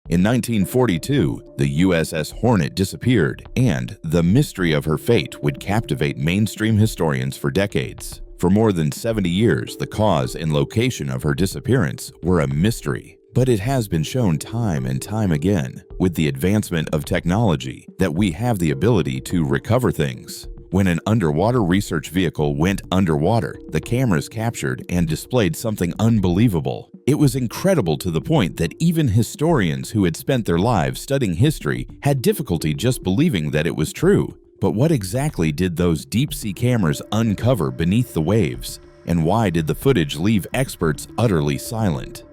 In 1942, the USS Hornet disappeared, and the mystery of her fate would captivate mainstream historians for decades. For more than 70 years, the cause and location of her disappearance were a mystery. But it has been shown time and time again, with the advancement of technology, that we have the ability to recover things. When an underwater research vehicle went underwater, the cameras captured and displayed something unbelievable. It was incredible to the point that even historians who had spent their lives studying history had difficulty just believing that it was true. But what exactly did those deep-sea cameras uncover beneath the waves? And why did the footage leave experts utterly silent?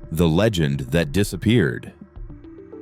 The legend that disappeared.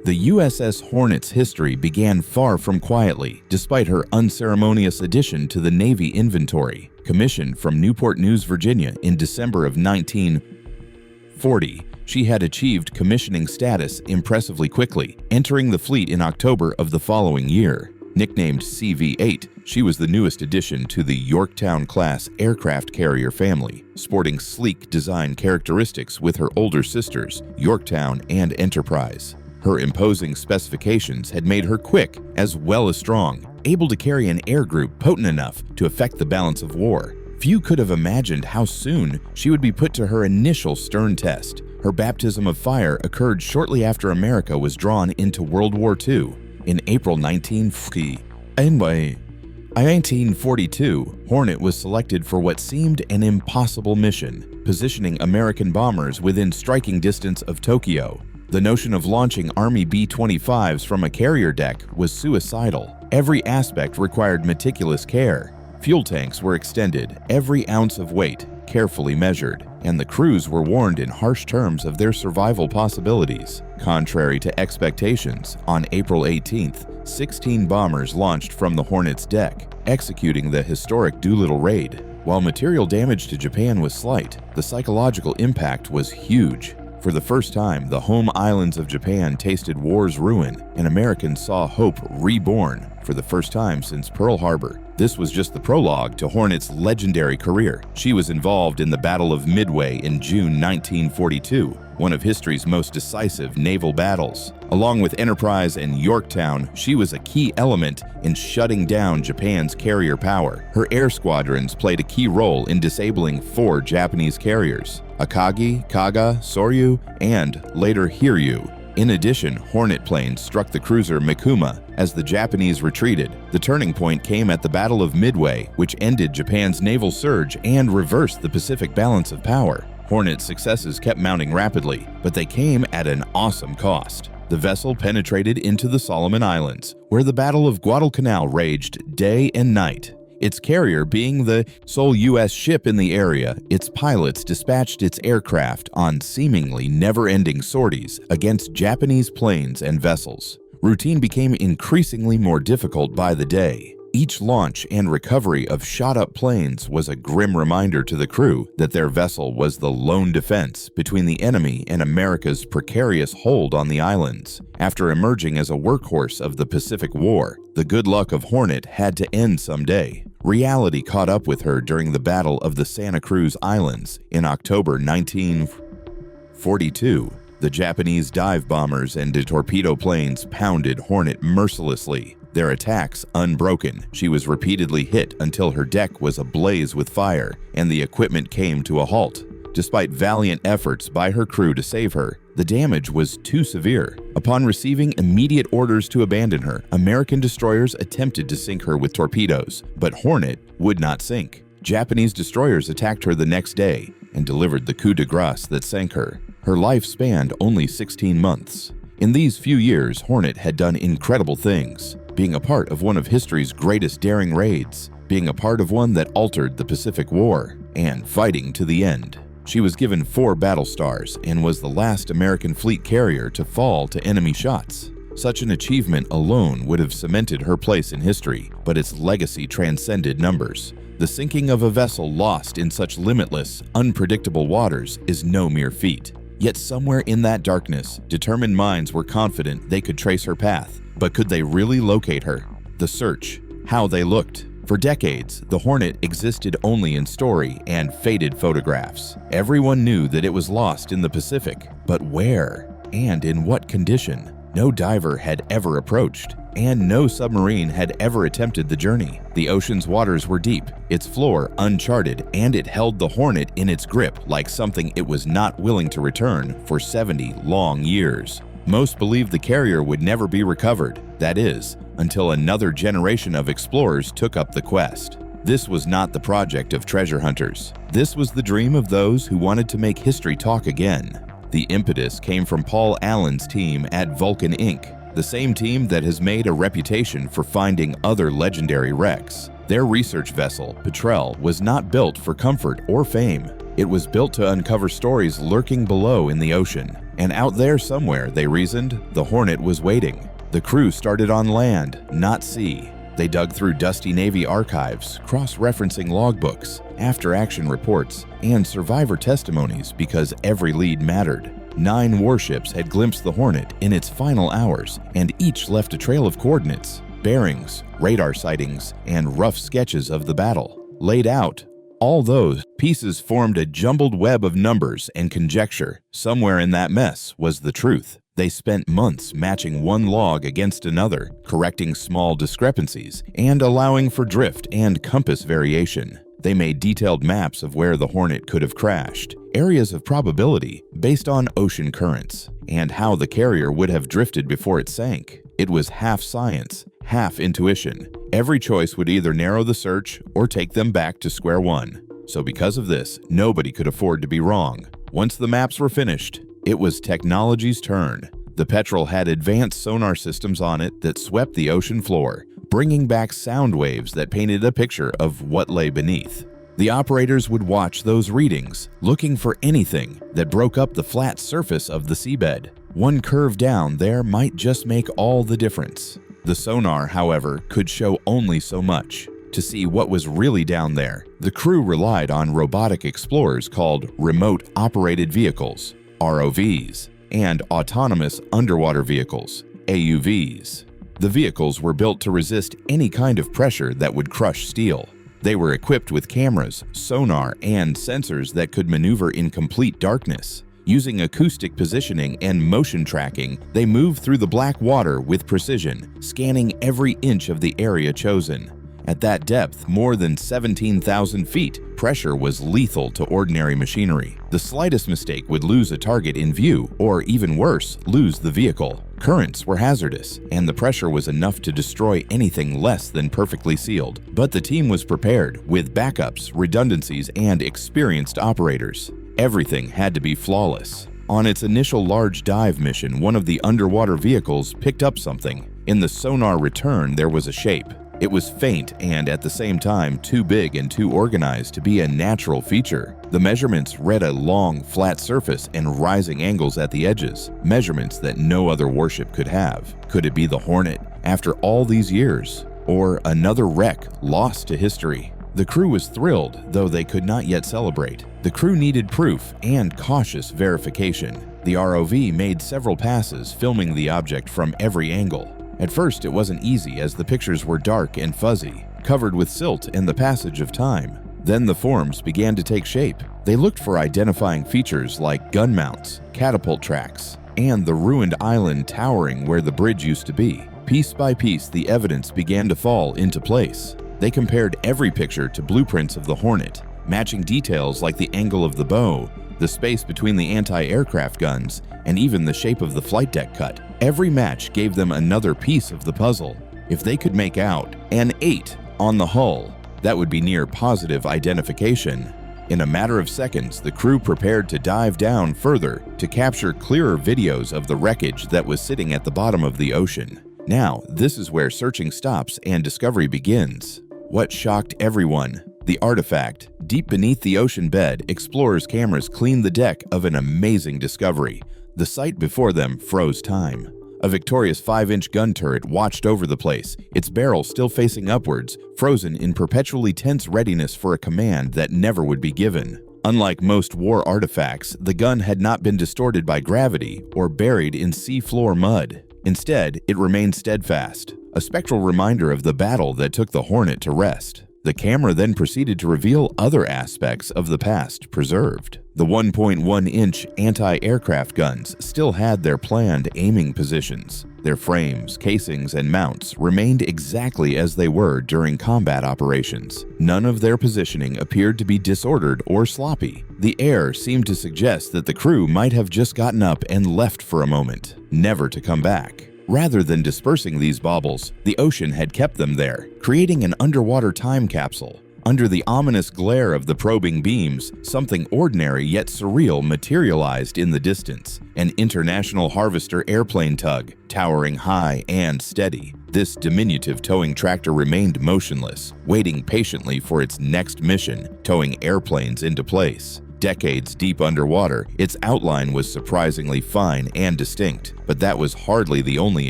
The USS Hornet's history began far from quietly, despite her unceremonious addition to the Navy inventory. Commissioned from Newport News, Virginia in December of 1940, she had achieved commissioning status impressively quickly, entering the fleet in October of the following year. Nicknamed CV-8, she was the newest addition to the Yorktown-class aircraft carrier family, sporting sleek design characteristics with her older sisters, Yorktown and Enterprise. Her imposing specifications had made her quick as well as strong, able to carry an air group potent enough to affect the balance of war. Few could have imagined how soon she would be put to her initial stern test. Her baptism of fire occurred shortly after America was drawn into World War II. In April 1942, Hornet was selected for what seemed an impossible mission, positioning American bombers within striking distance of Tokyo. The notion of launching Army B-25s from a carrier deck was suicidal. Every aspect required meticulous care. Fuel tanks were extended, every ounce of weight carefully measured, and the crews were warned in harsh terms of their survival possibilities. Contrary to expectations, on April 18th, 16 bombers launched from the Hornet's deck, executing the historic Doolittle raid. While material damage to Japan was slight, the psychological impact was huge. For the first time, the home islands of Japan tasted war's ruin, and Americans saw hope reborn for the first time since Pearl Harbor. This was just the prologue to Hornet's legendary career. She was involved in the Battle of Midway in June 1942, one of history's most decisive naval battles. Along with Enterprise and Yorktown, she was a key element in shutting down Japan's carrier power. Her air squadrons played a key role in disabling 4 Japanese carriers: Akagi, Kaga, Soryu, and later Hiryu. In addition, Hornet planes struck the cruiser Mikuma as the Japanese retreated. The turning point came at the Battle of Midway, which ended Japan's naval surge and reversed the Pacific balance of power. Hornet's successes kept mounting rapidly, but they came at an awesome cost. The vessel penetrated into the Solomon Islands, where the Battle of Guadalcanal raged day and night. Its carrier being the sole U.S. ship in the area, its pilots dispatched its aircraft on seemingly never-ending sorties against Japanese planes and vessels. Routine became increasingly more difficult by the day. Each launch and recovery of shot-up planes was a grim reminder to the crew that their vessel was the lone defense between the enemy and America's precarious hold on the islands. After emerging as a workhorse of the Pacific War, the good luck of Hornet had to end someday. Reality caught up with her during the Battle of the Santa Cruz Islands in October 1942. The Japanese dive bombers and torpedo planes pounded Hornet mercilessly. Their attacks unbroken, she was repeatedly hit until her deck was ablaze with fire and the equipment came to a halt. Despite valiant efforts by her crew to save her, the damage was too severe. Upon receiving immediate orders to abandon her, American destroyers attempted to sink her with torpedoes, but Hornet would not sink. Japanese destroyers attacked her the next day and delivered the coup de grace that sank her. Her life spanned only 16 months. In these few years, Hornet had done incredible things, being a part of one of history's greatest daring raids, being a part of one that altered the Pacific War, and fighting to the end. She was given 4 battle stars and was the last American fleet carrier to fall to enemy shots. Such an achievement alone would have cemented her place in history, but its legacy transcended numbers. The sinking of a vessel lost in such limitless, unpredictable waters is no mere feat. Yet somewhere in that darkness, determined minds were confident they could trace her path. But could they really locate her? The search, how they looked. For decades, the Hornet existed only in story and faded photographs. Everyone knew that it was lost in the Pacific, but where? and in what condition. No diver had ever approached, and no submarine had ever attempted the journey. The ocean's waters were deep, its floor uncharted, and it held the Hornet in its grip like something it was not willing to return for 70 long years. Most believed the carrier would never be recovered, that is, until another generation of explorers took up the quest. This was not the project of treasure hunters. This was the dream of those who wanted to make history talk again. The impetus came from Paul Allen's team at Vulcan Inc., the same team that has made a reputation for finding other legendary wrecks. Their research vessel, Petrel, was not built for comfort or fame. It was built to uncover stories lurking below in the ocean. And out there somewhere, they reasoned, the Hornet was waiting. The crew started on land, not sea. They dug through dusty Navy archives, cross-referencing logbooks, after-action reports, and survivor testimonies because every lead mattered. 9 warships had glimpsed the Hornet in its final hours, and each left a trail of coordinates, bearings, radar sightings, and rough sketches of the battle. Laid out, all those pieces formed a jumbled web of numbers and conjecture. Somewhere in that mess was the truth. They spent months matching one log against another, correcting small discrepancies, and allowing for drift and compass variation. They made detailed maps of where the Hornet could have crashed, areas of probability based on ocean currents, and how the carrier would have drifted before it sank. It was half science, half intuition. Every choice would either narrow the search or take them back to square one. So because of this, nobody could afford to be wrong. Once the maps were finished, it was technology's turn. The Petrel had advanced sonar systems on it that swept the ocean floor, bringing back sound waves that painted a picture of what lay beneath. The operators would watch those readings, looking for anything that broke up the flat surface of the seabed. One curve down there might just make all the difference. The sonar, however, could show only so much. To see what was really down there, the crew relied on robotic explorers called Remote Operated Vehicles, ROVs, and Autonomous Underwater Vehicles, AUVs. The vehicles were built to resist any kind of pressure that would crush steel. They were equipped with cameras, sonar, and sensors that could maneuver in complete darkness. Using acoustic positioning and motion tracking, they moved through the black water with precision, scanning every inch of the area chosen. At that depth, more than 17,000 feet, pressure was lethal to ordinary machinery. The slightest mistake would lose a target in view, or even worse, lose the vehicle. Currents were hazardous, and the pressure was enough to destroy anything less than perfectly sealed. But the team was prepared, with backups, redundancies, and experienced operators. Everything had to be flawless. On its initial large dive mission, one of the underwater vehicles picked up something. In the sonar return, there was a shape. It was faint and, at the same time, too big and too organized to be a natural feature. The measurements read a long, flat surface and rising angles at the edges, measurements that no other warship could have. Could it be the Hornet, after all these years? Or another wreck lost to history? The crew was thrilled, though they could not yet celebrate. The crew needed proof and cautious verification. The ROV made several passes, filming the object from every angle. At first, it wasn't easy as the pictures were dark and fuzzy, covered with silt and the passage of time. Then the forms began to take shape. They looked for identifying features like gun mounts, catapult tracks, and the ruined island towering where the bridge used to be. Piece by piece, the evidence began to fall into place. They compared every picture to blueprints of the Hornet, matching details like the angle of the bow, the space between the anti-aircraft guns, and even the shape of the flight deck cut. Every match gave them another piece of the puzzle. If they could make out an 8 on the hull, that would be near positive identification. In a matter of seconds, the crew prepared to dive down further to capture clearer videos of the wreckage that was sitting at the bottom of the ocean. Now, this is where searching stops and discovery begins. What shocked everyone? The artifact. Deep beneath the ocean bed, explorers' cameras cleaned the deck of an amazing discovery. The sight before them froze time. A victorious 5-inch gun turret watched over the place, its barrel still facing upwards, frozen in perpetually tense readiness for a command that never would be given. Unlike most war artifacts, the gun had not been distorted by gravity or buried in seafloor mud. Instead, it remained steadfast, a spectral reminder of the battle that took the Hornet to rest. The camera then proceeded to reveal other aspects of the past preserved. The 1.1-inch anti-aircraft guns still had their planned aiming positions. Their frames, casings, and mounts remained exactly as they were during combat operations. None of their positioning appeared to be disordered or sloppy. The air seemed to suggest that the crew might have just gotten up and left for a moment, never to come back. Rather than dispersing these baubles, the ocean had kept them there, creating an underwater time capsule. Under the ominous glare of the probing beams, something ordinary yet surreal materialized in the distance. An International Harvester airplane tug, towering high and steady. This diminutive towing tractor remained motionless, waiting patiently for its next mission, towing airplanes into place. Decades deep underwater, its outline was surprisingly fine and distinct, but that was hardly the only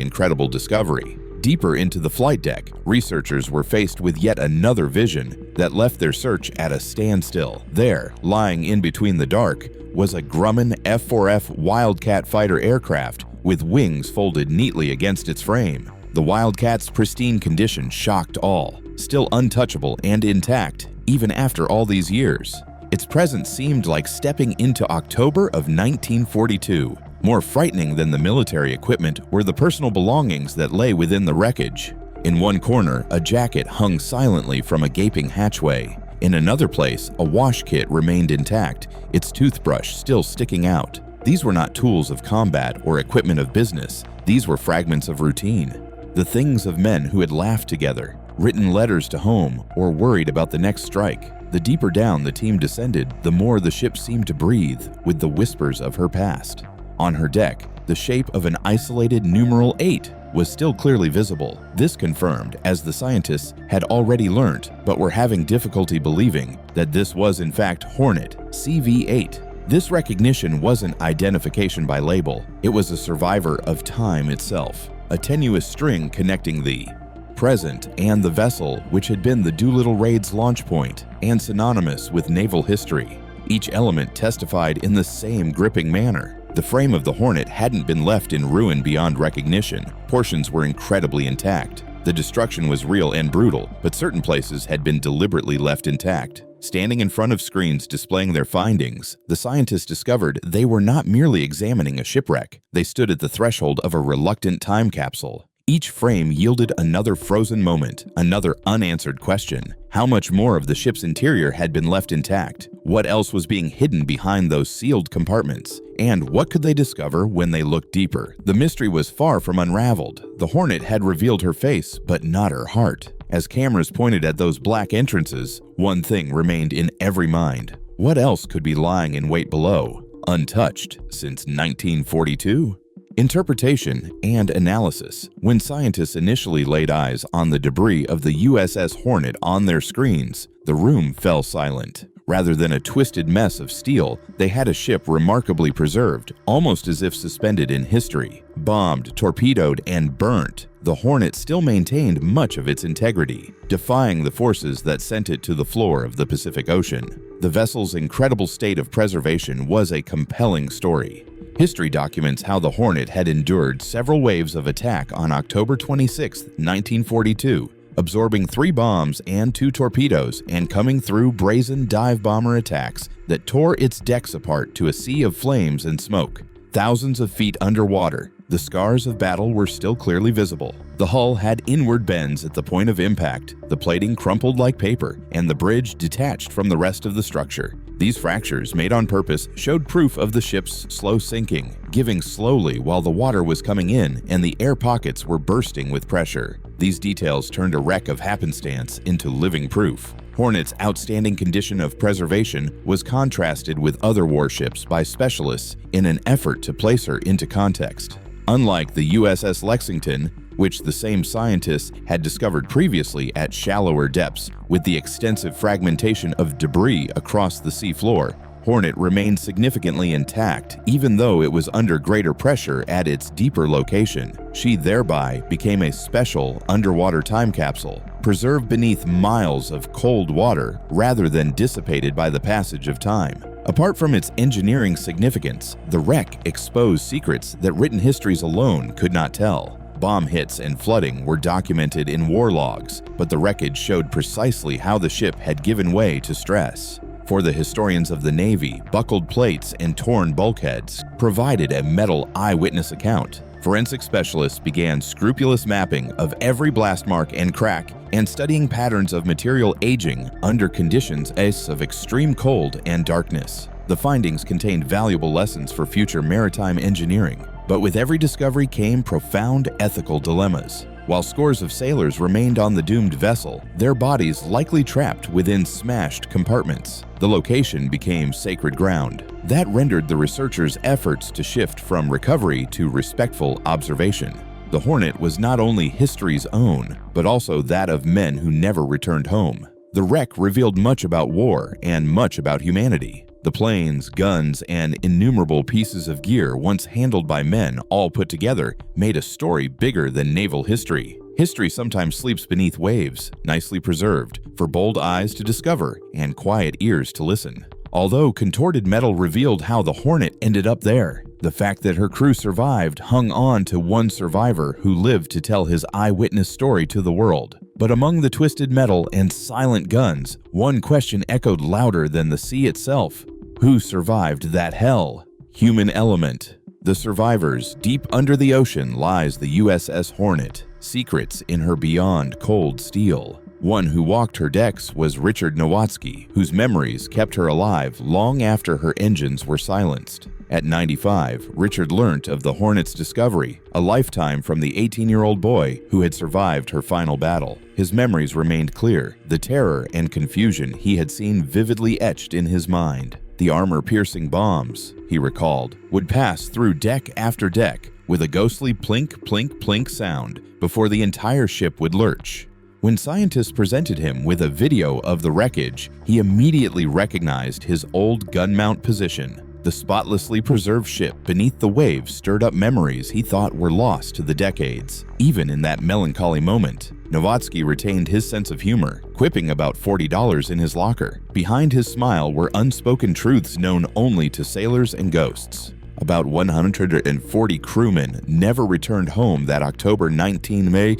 incredible discovery. Deeper into the flight deck, researchers were faced with yet another vision that left their search at a standstill. There, lying in between the dark, was a Grumman F-4F Wildcat fighter aircraft with wings folded neatly against its frame. The Wildcat's pristine condition shocked all, still untouchable and intact, even after all these years. Its presence seemed like stepping into October of 1942. More frightening than the military equipment were the personal belongings that lay within the wreckage. In one corner, a jacket hung silently from a gaping hatchway. In another place, a wash kit remained intact, its toothbrush still sticking out. These were not tools of combat or equipment of business. These were fragments of routine. The things of men who had laughed together, written letters to home, or worried about the next strike. The deeper down the team descended, the more the ship seemed to breathe with the whispers of her past. On her deck, the shape of an isolated numeral 8 was still clearly visible. This confirmed, as the scientists had already learnt, but were having difficulty believing, that this was in fact Hornet, CV-8. This recognition wasn't identification by label. It was a survivor of time itself, a tenuous string connecting the present and the vessel which had been the Doolittle raid's launch point, and synonymous with naval history. Each element testified in the same gripping manner. The frame of the Hornet hadn't been left in ruin beyond recognition. Portions were incredibly intact. The destruction was real and brutal, but certain places had been deliberately left intact. Standing in front of screens displaying their findings, the scientists discovered they were not merely examining a shipwreck. They stood at the threshold of a reluctant time capsule. Each frame yielded another frozen moment, another unanswered question. How much more of the ship's interior had been left intact? What else was being hidden behind those sealed compartments? And what could they discover when they looked deeper? The mystery was far from unraveled. The Hornet had revealed her face, but not her heart. As cameras pointed at those black entrances, one thing remained in every mind. What else could be lying in wait below, untouched since 1942? Interpretation and analysis. When scientists initially laid eyes on the debris of the USS Hornet on their screens, the room fell silent. Rather than a twisted mess of steel, they had a ship remarkably preserved, almost as if suspended in history. Bombed, torpedoed, and burnt, the Hornet still maintained much of its integrity, defying the forces that sent it to the floor of the Pacific Ocean. The vessel's incredible state of preservation was a compelling story. History documents how the Hornet had endured several waves of attack on October 26, 1942, absorbing 3 bombs and 2 torpedoes and coming through brazen dive bomber attacks that tore its decks apart to a sea of flames and smoke. Thousands of feet underwater, the scars of battle were still clearly visible. The hull had inward bends at the point of impact, the plating crumpled like paper, and the bridge detached from the rest of the structure. These fractures, made on purpose, showed proof of the ship's slow sinking, giving slowly while the water was coming in and the air pockets were bursting with pressure. These details turned a wreck of happenstance into living proof. Hornet's outstanding condition of preservation was contrasted with other warships by specialists in an effort to place her into context. Unlike the USS Lexington, which the same scientists had discovered previously at shallower depths with the extensive fragmentation of debris across the seafloor, Hornet remained significantly intact even though it was under greater pressure at its deeper location. She thereby became a special underwater time capsule, preserved beneath miles of cold water rather than dissipated by the passage of time. Apart from its engineering significance, the wreck exposed secrets that written histories alone could not tell. Bomb hits and flooding were documented in war logs, but the wreckage showed precisely how the ship had given way to stress. For the historians of the Navy, buckled plates and torn bulkheads provided a metal eyewitness account. Forensic specialists began scrupulous mapping of every blast mark and crack and studying patterns of material aging under conditions of extreme cold and darkness. The findings contained valuable lessons for future maritime engineering, but with every discovery came profound ethical dilemmas. While scores of sailors remained on the doomed vessel, their bodies likely trapped within smashed compartments. The location became sacred ground. That rendered the researchers' efforts to shift from recovery to respectful observation. The Hornet was not only history's own, but also that of men who never returned home. The wreck revealed much about war and much about humanity. The planes, guns, and innumerable pieces of gear once handled by men all put together made a story bigger than naval history. History sometimes sleeps beneath waves, nicely preserved, for bold eyes to discover and quiet ears to listen. Although contorted metal revealed how the Hornet ended up there, the fact that her crew survived hung on to one survivor who lived to tell his eyewitness story to the world. But among the twisted metal and silent guns, one question echoed louder than the sea itself. Who survived that hell? Human element. The survivors. Deep under the ocean lies the USS Hornet. Secrets in her beyond cold steel. One who walked her decks was Richard Nowatzki, whose memories kept her alive long after her engines were silenced. At 95, Richard learnt of the Hornet's discovery, a lifetime from the 18-year-old boy who had survived her final battle. His memories remained clear, the terror and confusion he had seen vividly etched in his mind. The armor-piercing bombs, he recalled, would pass through deck after deck with a ghostly plink, plink, plink sound before the entire ship would lurch. When scientists presented him with a video of the wreckage, he immediately recognized his old gun mount position. The spotlessly preserved ship beneath the waves stirred up memories he thought were lost to the decades. Even in that melancholy moment, Nowatzki retained his sense of humor, quipping about $40 in his locker. Behind his smile were unspoken truths known only to sailors and ghosts. About 140 crewmen never returned home that October 19 May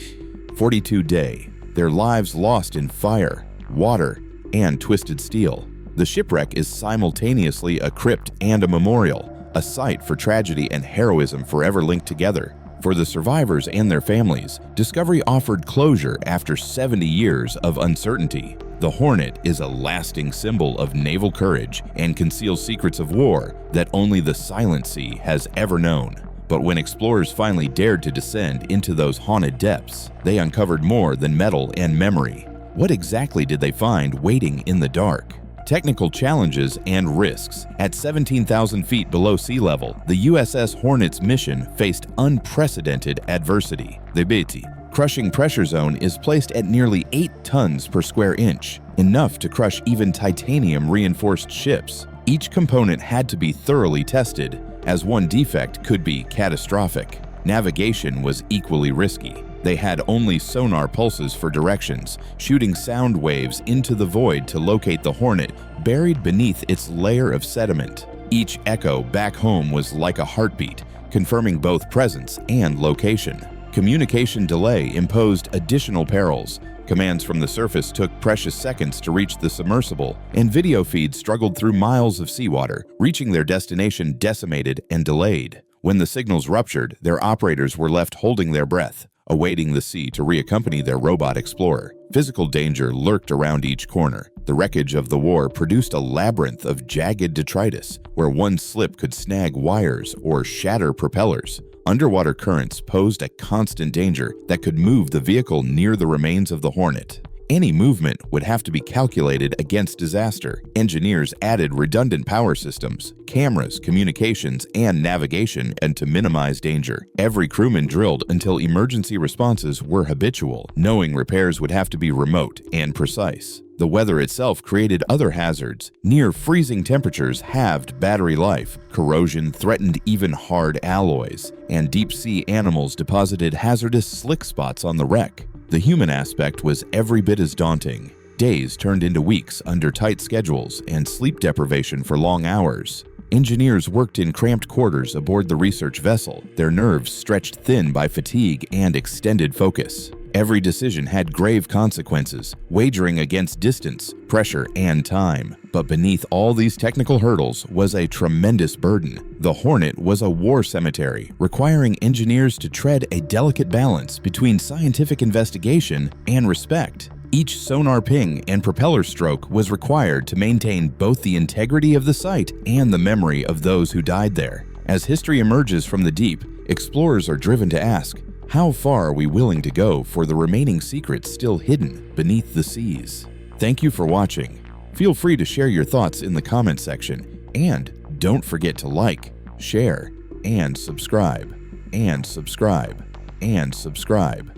42 day, their lives lost in fire, water, and twisted steel. The shipwreck is simultaneously a crypt and a memorial, a site for tragedy and heroism forever linked together. For the survivors and their families, discovery offered closure after 70 years of uncertainty. The Hornet is a lasting symbol of naval courage and conceals secrets of war that only the Silent Sea has ever known. But when explorers finally dared to descend into those haunted depths, they uncovered more than metal and memory. What exactly did they find waiting in the dark? Technical challenges and risks. At 17,000 feet below sea level, the USS Hornet's mission faced unprecedented adversity. The Beatty crushing pressure zone is placed at nearly 8 tons per square inch, enough to crush even titanium-reinforced ships. Each component had to be thoroughly tested, as one defect could be catastrophic. Navigation was equally risky. They had only sonar pulses for directions, shooting sound waves into the void to locate the Hornet buried beneath its layer of sediment. Each echo back home was like a heartbeat, confirming both presence and location. Communication delay imposed additional perils. Commands from the surface took precious seconds to reach the submersible, and video feeds struggled through miles of seawater, reaching their destination decimated and delayed. When the signals ruptured, their operators were left holding their breath, awaiting the sea to reaccompany their robot explorer. Physical danger lurked around each corner. The wreckage of the war produced a labyrinth of jagged detritus, where one slip could snag wires or shatter propellers. Underwater currents posed a constant danger that could move the vehicle near the remains of the Hornet. Any movement would have to be calculated against disaster. Engineers added redundant power systems, cameras, communications, and navigation, and to minimize danger. Every crewman drilled until emergency responses were habitual, knowing repairs would have to be remote and precise. The weather itself created other hazards. Near freezing temperatures halved battery life, corrosion threatened even hard alloys, and deep-sea animals deposited hazardous slick spots on the wreck. The human aspect was every bit as daunting. Days turned into weeks under tight schedules and sleep deprivation for long hours. Engineers worked in cramped quarters aboard the research vessel, their nerves stretched thin by fatigue and extended focus. Every decision had grave consequences, wagering against distance, pressure, and time. But beneath all these technical hurdles was a tremendous burden. The Hornet was a war cemetery, requiring engineers to tread a delicate balance between scientific investigation and respect. Each sonar ping and propeller stroke was required to maintain both the integrity of the site and the memory of those who died there. As history emerges from the deep, explorers are driven to ask, how far are we willing to go for the remaining secrets still hidden beneath the seas? Thank you for watching. Feel free to share your thoughts in the comment section, and don't forget to like, share, and subscribe, and subscribe, and subscribe.